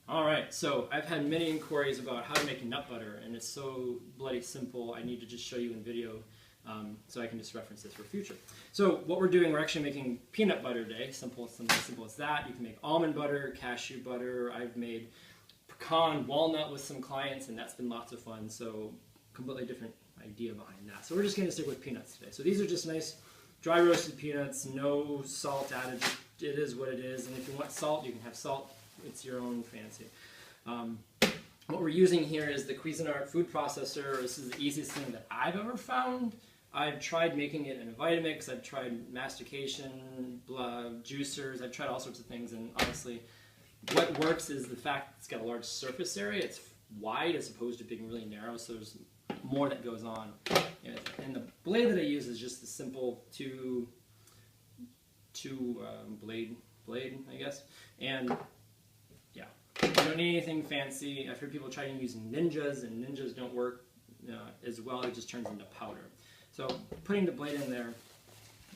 All right, so I've had many inquiries about how to make nut butter, and it's so bloody simple. I need to just show you in video so I can just reference this for future. So what we're doing, we're actually making peanut butter today. Something simple as that. You can make almond butter, cashew butter. I've made pecan walnut with some clients, and that's been lots of fun. So completely different idea behind that. So we're just going to stick with peanuts today. So these are just nice dry roasted peanuts, no salt added. It is what it is, and if you want salt, you can have salt. It's your own fancy. What we're using here is the Cuisinart food processor. This is the easiest thing that I've ever found. I've tried making it in a Vitamix. I've tried mastication, juicers. I've tried all sorts of things, and honestly, what works is the fact it's got a large surface area. It's wide as opposed to being really narrow, so there's more that goes on. And the blade that I use is just a simple two blade, I guess. And yeah, you don't need anything fancy. I've heard people trying using Ninjas, and Ninjas don't work as well. It just turns into powder. So putting the blade in there,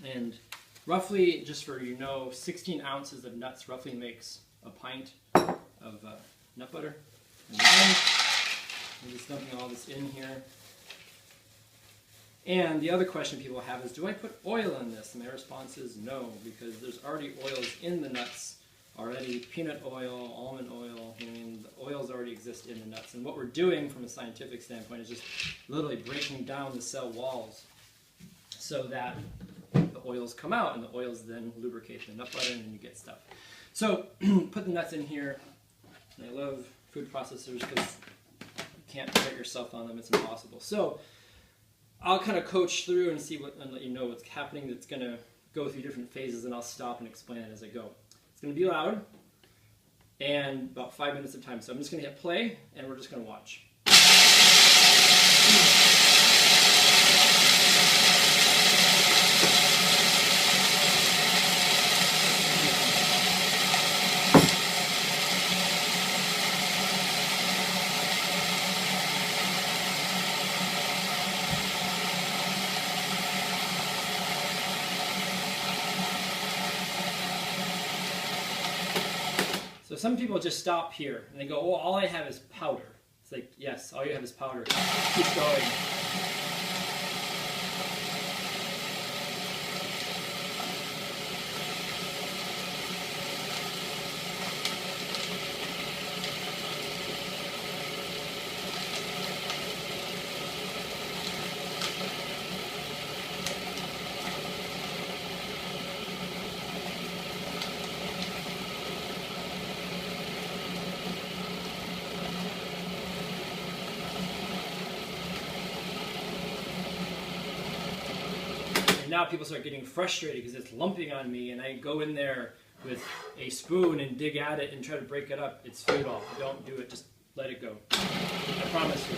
and roughly, just for 16 ounces of nuts roughly makes a pint of nut butter. And then I'm just dumping all this in here. And the other question people have is, do I put oil in this? And my response is no, because there's already oils in the nuts already. Peanut oil, almond oil, the oils already exist in the nuts. And what we're doing from a scientific standpoint is just literally breaking down the cell walls so that the oils come out, and the oils then lubricate the nut butter, and then you get stuff. So put the nuts in here. And I love food processors because you can't hurt yourself on them. It's impossible. So I'll kind of coach through and and let you know what's happening. That's going to go through different phases, and I'll stop and explain it as I go. It's going to be loud, and about 5 minutes of time. So I'm just going to hit play, and we're just going to watch. So some people just stop here, and they go, well, all I have is powder. It's like, yes, all you have is powder. Keep going. Now people start getting frustrated because it's lumping on me, and I go in there with a spoon and dig at it and try to break it up. It's futile. Don't do it. Just let it go. I promise you.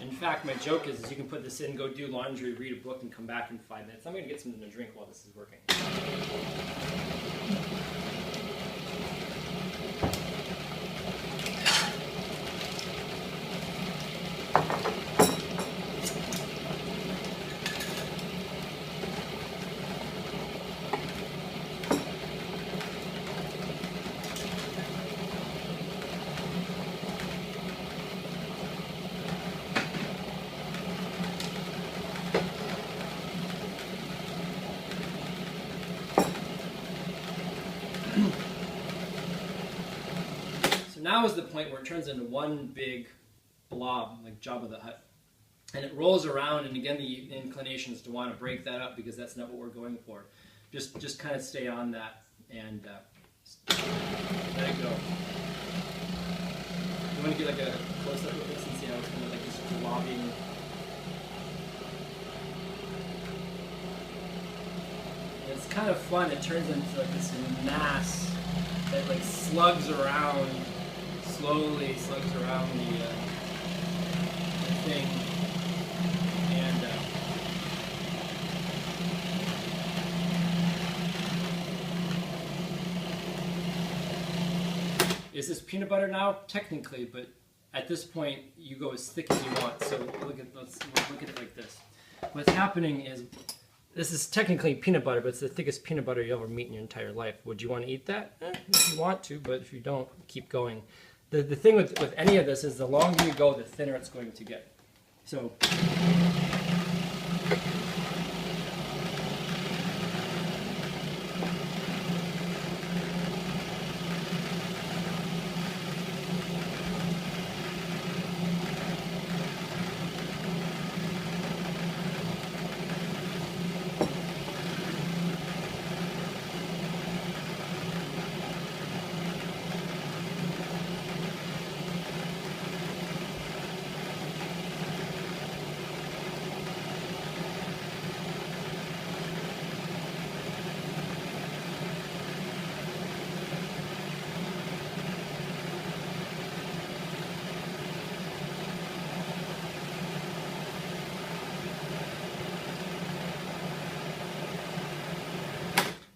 In fact, my joke is you can put this in, go do laundry, read a book, and come back in 5 minutes. I'm going to get something to drink while this is working. So now is the point where it turns into one big blob, like Jabba the Hutt. And it rolls around, and again the inclination is to want to break that up because that's not what we're going for. Just kind of stay on that and let it go. You want to get like a close-up of this and see how it's kind of like just blobbing. And it's kind of fun. It turns into like this mass that like slugs around, slowly slugs around the thing. And is this peanut butter now? Technically, but at this point, you go as thick as you want. So let's look at it like this. What's happening is, this is technically peanut butter, but it's the thickest peanut butter you'll ever meet in your entire life. Would you want to eat that? If you want to, but if you don't, keep going. The thing with any of this is the longer you go, the thinner it's going to get. So,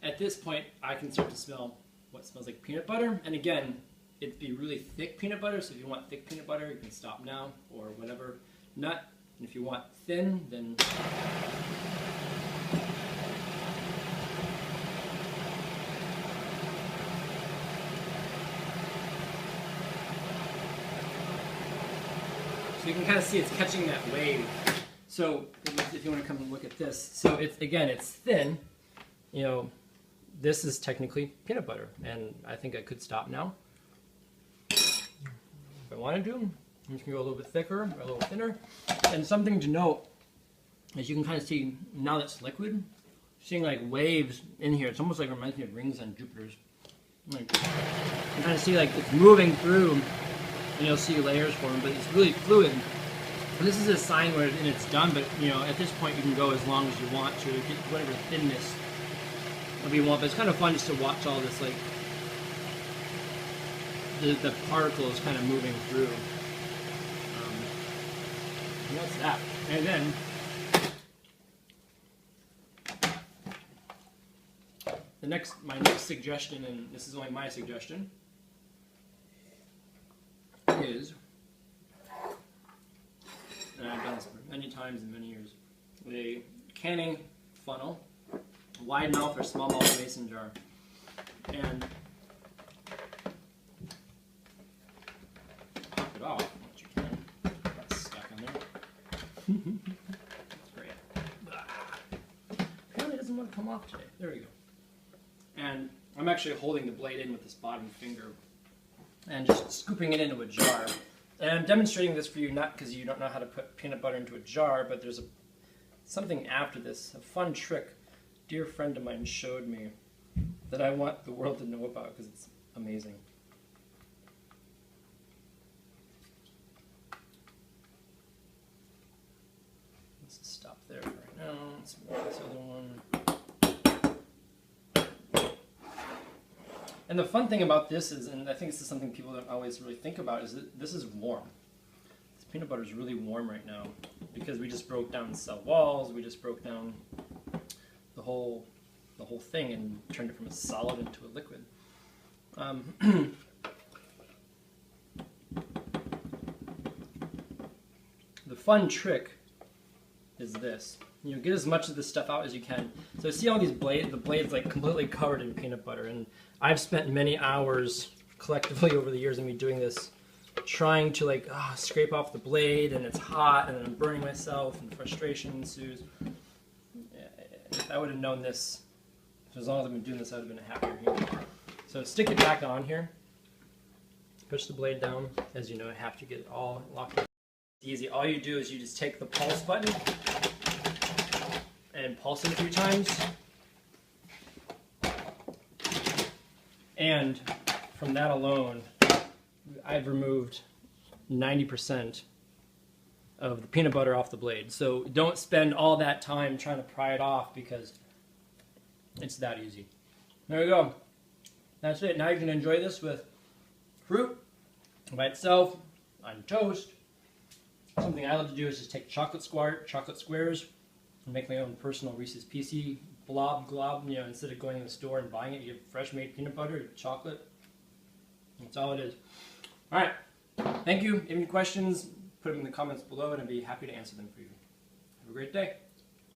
at this point, I can start to smell what smells like peanut butter. And again, it'd be really thick peanut butter, so if you want thick peanut butter, you can stop now, or whatever nut. And if you want thin, then... So you can kind of see it's catching that wave. So if you want to come and look at this, so it's, again, it's thin, you know. This is technically peanut butter, and I think I could stop now. If I wanted to, I'm just gonna go a little bit thicker, or a little thinner. And something to note is you can kind of see now that's liquid, seeing like waves in here. It's almost like it reminds me of rings on Jupiter's. Like, you can kind of see like it's moving through, and you'll see layers form, but it's really fluid. And this is a sign where it's done, but you know, at this point you can go as long as you want to get whatever thinness you want, but it's kind of fun just to watch all this, like the particles kind of moving through. What's that? And then my next suggestion, and this is only my suggestion, is, and I've done this many times in many years, a canning funnel. Wide mouth or small mouth mason jar, and pop it off once you can. That's stuck in there. That's great. Apparently it doesn't want to come off today. There we go. And I'm actually holding the blade in with this bottom finger and just scooping it into a jar. And I'm demonstrating this for you not because you don't know how to put peanut butter into a jar, but there's something after this, a fun trick dear friend of mine showed me that I want the world to know about because it's amazing. Let's just stop there for right now. Let's move to this other one. And the fun thing about this is, and I think this is something people don't always really think about, is that this is warm. This peanut butter is really warm right now because we just broke down cell walls, we just broke down the whole thing and turned it from a solid into a liquid. The fun trick is this. You know, get as much of this stuff out as you can. So see all these blades, the blade's like completely covered in peanut butter, and I've spent many hours collectively over the years of me doing this, trying to like scrape off the blade, and it's hot, and I'm burning myself, and frustration ensues. If I would have known this, as long as I've been doing this, I would have been a happier human. So stick it back on here. Push the blade down. As you know, I have to get it all locked in. It's easy. All you do is you just take the pulse button and pulse it a few times. And from that alone, I've removed 90% of the peanut butter off the blade. So don't spend all that time trying to pry it off because it's that easy. There we go. That's it. Now you can enjoy this with fruit by itself, on toast. Something I love to do is just take chocolate squares and make my own personal Reese's Pieces glob. You know, instead of going to the store and buying it, you get fresh made peanut butter, chocolate. That's all it is. All right. Thank you. If you have any questions, put them in the comments below, and I'd be happy to answer them for you. Have a great day.